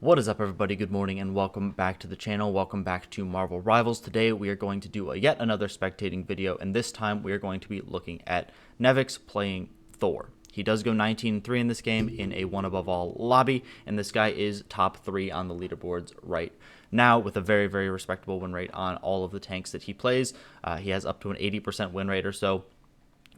What is up, everybody? Good morning and welcome back to the channel. Welcome back to Marvel Rivals. Today we are going to do yet another spectating video, and this time we are going to be looking at Nevix playing Thor. He does go 19-3 in this game in a one above all lobby, and this guy is top 3 on the leaderboards right now with a very respectable win rate on all of the tanks that he plays. He has up to an 80% win rate or so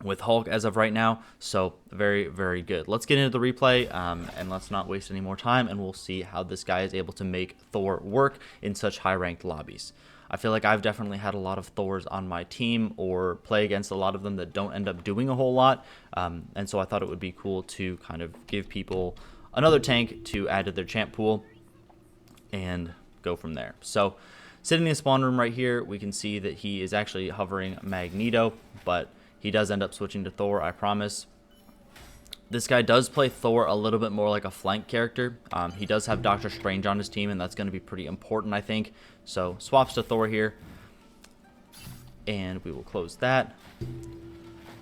with Hulk as of right now, so very good. Let's get into the replay, and let's not waste any more time, and we'll see how this guy is able to make Thor work in such high-ranked lobbies. I feel like I've definitely had a lot of Thors on my team, or play against a lot of them that don't end up doing a whole lot, and so I thought it would be cool to kind of give people another tank to add to their champ pool and go from there. So sitting in the spawn room right here, we can see that he is actually hovering Magneto, but he does end up switching to Thor, I promise. This guy does play Thor a little bit more like a flank character. He does have Doctor Strange on his team, and that's going to be pretty important, I think. So swaps to Thor here, and we will close that.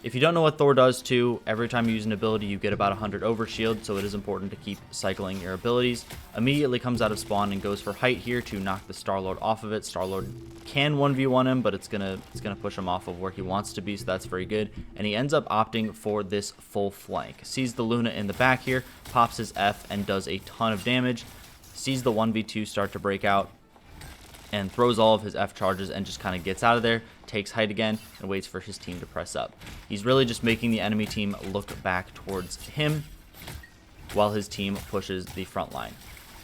If you don't know what Thor does too, every time you use an ability you get about 100 overshield, so it is important to keep cycling your abilities. Immediately comes out of spawn and goes for height here to knock the Star-Lord off of it. Star-Lord can 1v1 him, but it's gonna push him off of where he wants to be, so that's very good. And he ends up opting for this full flank. Sees the Luna in the back here, pops his F and does a ton of damage. Sees the 1v2 start to break out, and throws all of his F charges and just kind of gets out of there, takes height again, and waits for his team to press up. He's really just making the enemy team look back towards him while his team pushes the front line.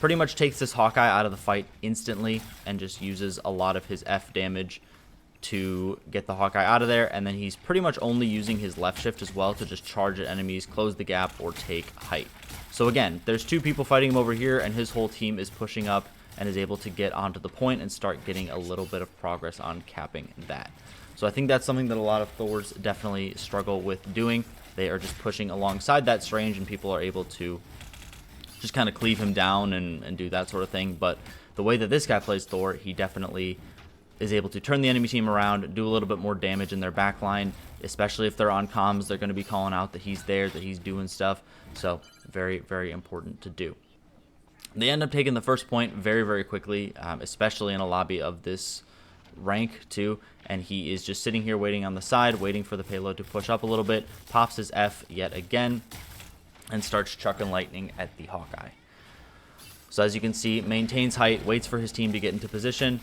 Pretty much takes this Hawkeye out of the fight instantly and just uses a lot of his F damage to get the Hawkeye out of there, and then he's pretty much only using his left shift as well to just charge at enemies, close the gap, or take height. So again, there's two people fighting him over here, and his whole team is pushing up and is able to get onto the point and start getting a little bit of progress on capping that. So I think that's something that a lot of Thors definitely struggle with doing. They are just pushing alongside that Strange, and people are able to just kind of cleave him down and do that sort of thing. But the way that this guy plays Thor, he definitely is able to turn the enemy team around, do a little bit more damage in their backline, especially if they're on comms. They're going to be calling out that he's there, that he's doing stuff. So very important to do. They end up taking the first point very quickly, especially in a lobby of this rank too, and he is just sitting here waiting on the side, waiting for the payload to push up a little bit, pops his F yet again, and starts chucking lightning at the Hawkeye. So as you can see, maintains height, waits for his team to get into position,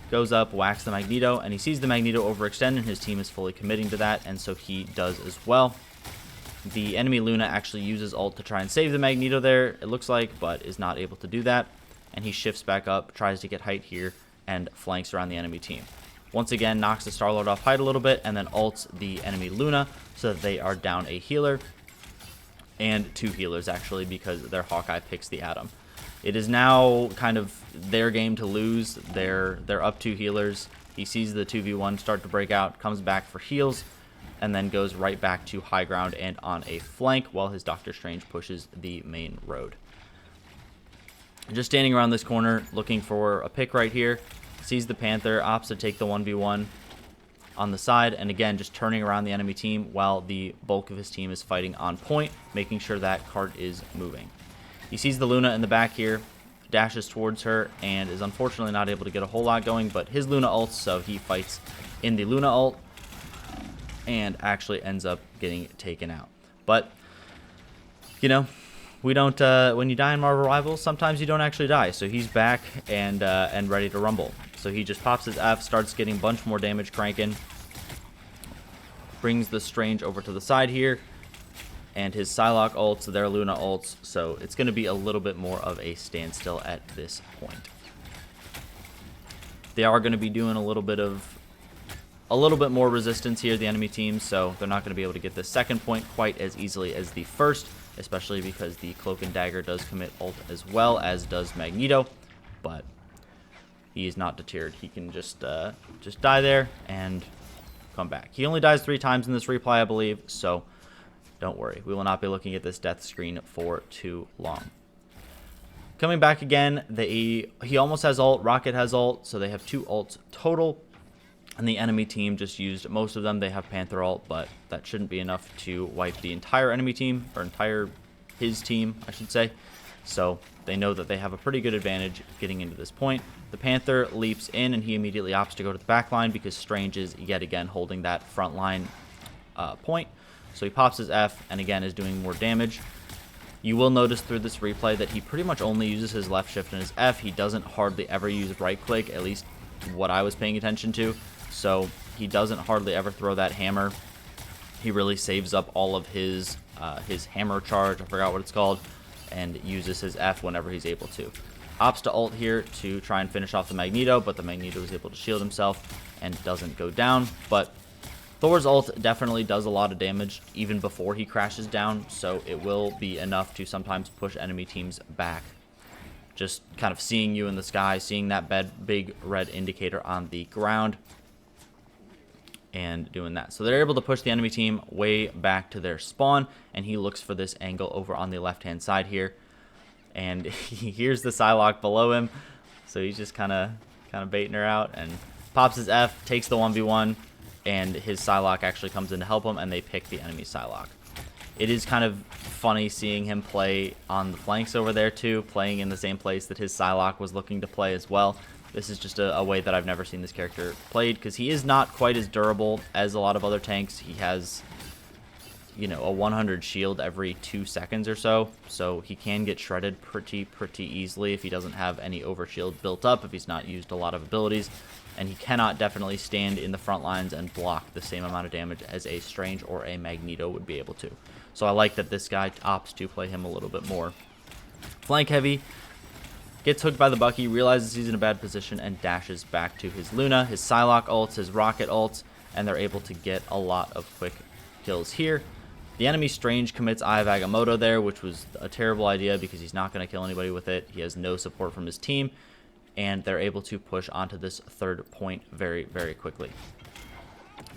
goes up, whacks the Magneto, and he sees the Magneto overextend, and his team is fully committing to that, and so he does as well. The enemy Luna actually uses ult to try and save the Magneto there, it looks like, but is not able to do that. And he shifts back up, tries to get height here, and flanks around the enemy team. Once again, knocks the Star-Lord off height a little bit, and then ults the enemy Luna so that they are down a healer. And 2 healers, actually, because their Hawkeye picks the Atom. It is now kind of their game to lose. They're up 2 healers. He sees the 2v1 start to break out, comes back for heals, and then goes right back to high ground and on a flank while his Doctor Strange pushes the main road. Just standing around this corner looking for a pick right here, sees the Panther, opts to take the 1v1 on the side, and again just turning around the enemy team while the bulk of his team is fighting on point, making sure that cart is moving. He sees the Luna in the back here, dashes towards her, and is unfortunately not able to get a whole lot going, but his Luna ults, so he fights in the Luna ult and actually ends up getting taken out. But you know, we don't when you die in Marvel Rivals, sometimes you don't actually die. So he's back and ready to rumble. So he just pops his F, starts getting a bunch more damage cranking, brings the Strange over to the side here, and his Psylocke ults, their Luna ults, so it's going to be a little bit more of a standstill at this point. They are going to be doing a little bit more resistance here, the enemy team, so they're not going to be able to get the second point quite as easily as the first, especially because the Cloak and Dagger does commit ult as well, as does Magneto, but he is not deterred. He can just die there and come back. He only dies 3 times in this replay, I believe, so don't worry. We will not be looking at this death screen for too long. Coming back again, he almost has ult, Rocket has ult, so they have 2 ults total. And the enemy team just used most of them. They have Panther ult, but that shouldn't be enough to wipe the entire enemy team, or his team, I should say. So they know that they have a pretty good advantage getting into this point. The Panther leaps in, and he immediately opts to go to the back line because Strange is yet again holding that front line point. So he pops his F and again is doing more damage. You will notice through this replay that he pretty much only uses his left shift and his F. He doesn't hardly ever use right click, at least what I was paying attention to. So he doesn't hardly ever throw that hammer. He really saves up all of his hammer charge, I forgot what it's called, and uses his F whenever he's able to. Opts to ult here to try and finish off the Magneto, but the Magneto is able to shield himself and doesn't go down. But Thor's ult definitely does a lot of damage even before he crashes down, so it will be enough to sometimes push enemy teams back. Just kind of seeing you in the sky, seeing that big red indicator on the ground, and doing that. So they're able to push the enemy team way back to their spawn, and he looks for this angle over on the left-hand side here. And he hears the Psylocke below him, so he's just kind of baiting her out and pops his F, takes the 1v1, and his Psylocke actually comes in to help him, and they pick the enemy Psylocke. It is kind of funny seeing him play on the flanks over there too, playing in the same place that his Psylocke was looking to play as well. This is just a way that I've never seen this character played, because he is not quite as durable as a lot of other tanks. He has, you know, a 100 shield every 2 seconds or so, so he can get shredded pretty easily if he doesn't have any overshield built up, if he's not used a lot of abilities. And he cannot definitely stand in the front lines and block the same amount of damage as a Strange or a Magneto would be able to. So I like that this guy opts to play him a little bit more. Flank heavy, gets hooked by the Bucky, realizes he's in a bad position, and dashes back to his Luna. His Psylocke ults, his Rocket ults, and they're able to get a lot of quick kills here. The enemy Strange commits Eye of Agamotto there, which was a terrible idea because he's not going to kill anybody with it. He has no support from his team, and they're able to push onto this third point very quickly.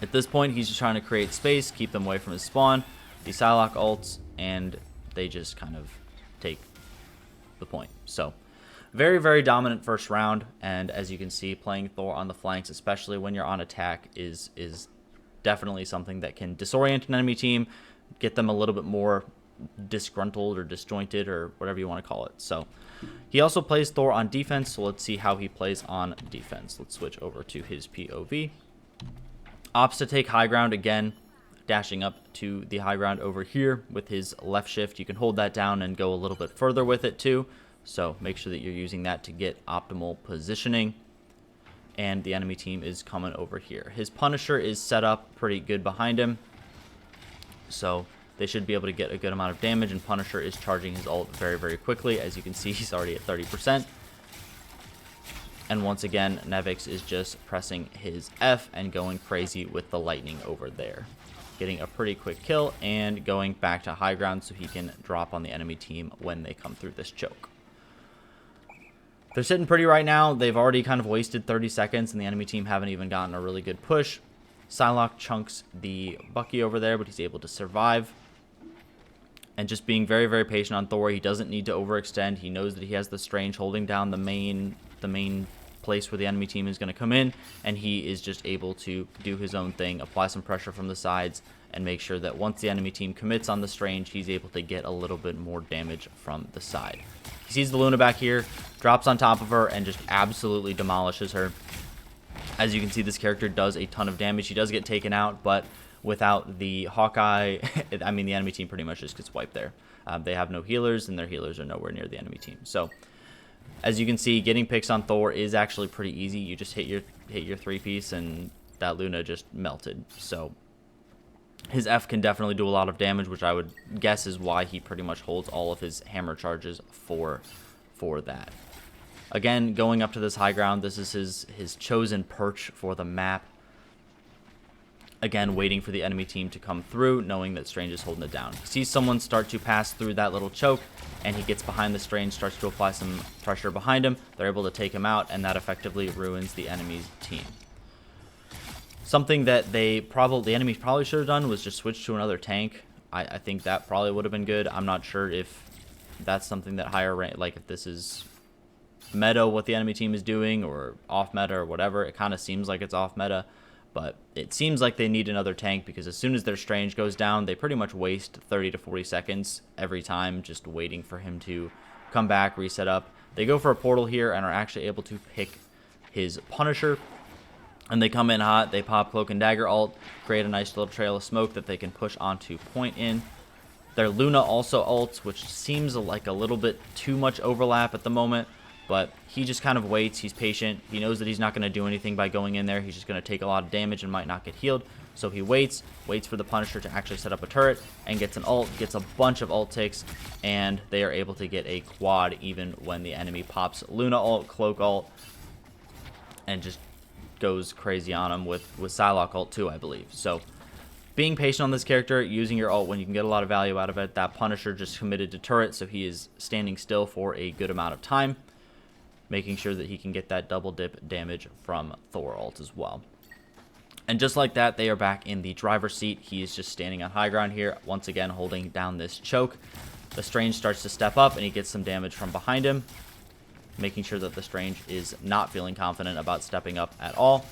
At this point, he's just trying to create space, keep them away from his spawn. The Psylocke ults, and they just kind of take the point. So very dominant first round, and as you can see, playing Thor on the flanks, especially when you're on attack, is definitely something that can disorient an enemy team, get them a little bit more disgruntled or disjointed or whatever you want to call it. So he also plays Thor on defense, so let's see how he plays on defense. Let's switch over to his POV. Opts to take high ground again, dashing up to the high ground over here with his left shift. You can hold that down and go a little bit further with it too, so make sure that you're using that to get optimal positioning. And the enemy team is coming over here. His Punisher is set up pretty good behind him, so they should be able to get a good amount of damage, and Punisher is charging his ult very quickly. As you can see, he's already at 30%. And once again, Nevix is just pressing his F and going crazy with the lightning over there. Getting a pretty quick kill and going back to high ground so he can drop on the enemy team when they come through this choke. They're sitting pretty right now. They've already kind of wasted 30 seconds, and the enemy team haven't even gotten a really good push. Psylocke chunks the Bucky over there, but he's able to survive. And just being very patient on Thor. He doesn't need to overextend. He knows that he has the Strange holding down the main place where the enemy team is going to come in, and he is just able to do his own thing, apply some pressure from the sides, and make sure that once the enemy team commits on the Strange, he's able to get a little bit more damage from the side. He sees the Luna back here, drops on top of her, and just absolutely demolishes her. As you can see, this character does a ton of damage. He does get taken out, but without the Hawkeye, I mean, the enemy team pretty much just gets wiped there. They have no healers, and their healers are nowhere near the enemy team. So as you can see, getting picks on Thor is actually pretty easy. You just hit your 3-piece, and that Luna just melted. So his F can definitely do a lot of damage, which I would guess is why he pretty much holds all of his hammer charges for that. Again, going up to this high ground, this is his chosen perch for the map. Again, waiting for the enemy team to come through, knowing that Strange is holding it down. He sees someone start to pass through that little choke, and he gets behind the Strange, starts to apply some pressure behind him. They're able to take him out, and that effectively ruins the enemy's team. Something that the enemy probably should have done was just switch to another tank. I think that probably would have been good. I'm not sure if that's something that higher rank, like if this is meta what the enemy team is doing, or off meta or whatever. It kind of seems like it's off meta. But it seems like they need another tank, because as soon as their Strange goes down, they pretty much waste 30 to 40 seconds every time just waiting for him to come back, reset up. They go for a portal here and are actually able to pick his Punisher. And they come in hot, they pop Cloak and Dagger ult, create a nice little trail of smoke that they can push onto point in. Their Luna also ults, which seems like a little bit too much overlap at the moment, but he just kind of waits, he's patient, he knows that he's not going to do anything by going in there, he's just going to take a lot of damage and might not get healed, so he waits for the Punisher to actually set up a turret, and gets an ult, gets a bunch of ult ticks, and they are able to get a quad even when the enemy pops Luna ult, Cloak ult, and just goes crazy on him with Psylocke ult too, I believe. So being patient on this character, using your ult when you can get a lot of value out of it. That Punisher just committed to turret, so he is standing still for a good amount of time, making sure that he can get that double dip damage from Thor ult as well. And just like that, they are back in the driver's seat. He is just standing on high ground here, once again holding down this choke. The Strange starts to step up, and he gets some damage from behind him, making sure that the Strange is not feeling confident about stepping up at all.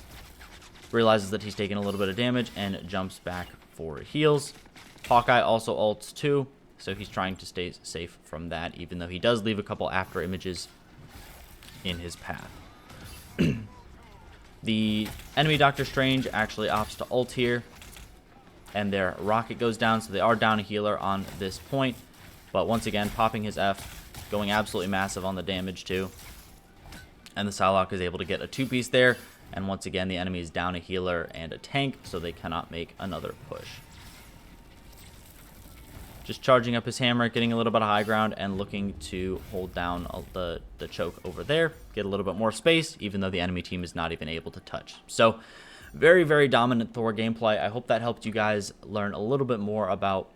Realizes that he's taking a little bit of damage and jumps back for heals. Hawkeye also ults too, so he's trying to stay safe from that, even though he does leave a couple after images in his path. The enemy Doctor Strange actually opts to ult here, and their rocket goes down, so they are down a healer on this point. But once again, popping his F, going absolutely massive on the damage too. And the Psylocke is able to get a 2-piece there. And once again, the enemy is down a healer and a tank, so they cannot make another push. Just charging up his hammer, getting a little bit of high ground, and looking to hold down the choke over there. Get a little bit more space, even though the enemy team is not even able to touch. So, very, very dominant Thor gameplay. I hope that helped you guys learn a little bit more about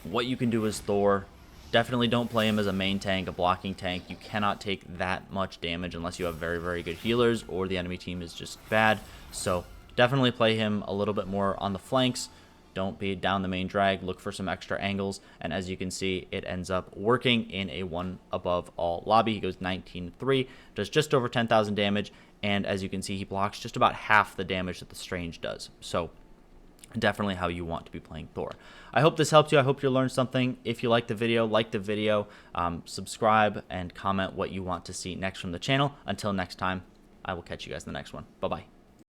what you can do as Thor. Definitely don't play him as a main tank, a blocking tank. You cannot take that much damage unless you have very, very good healers or the enemy team is just bad. So definitely play him a little bit more on the flanks. Don't be down the main drag. Look for some extra angles. And as you can see, it ends up working in a 1 above all lobby. He goes 19-3, does just over 10,000 damage. And as you can see, he blocks just about half the damage that the Strange does. So definitely how you want to be playing Thor. I hope this helped you. I hope you learned something. If you liked the video, subscribe and comment what you want to see next from the channel. Until next time, I will catch you guys in the next one. Bye-bye.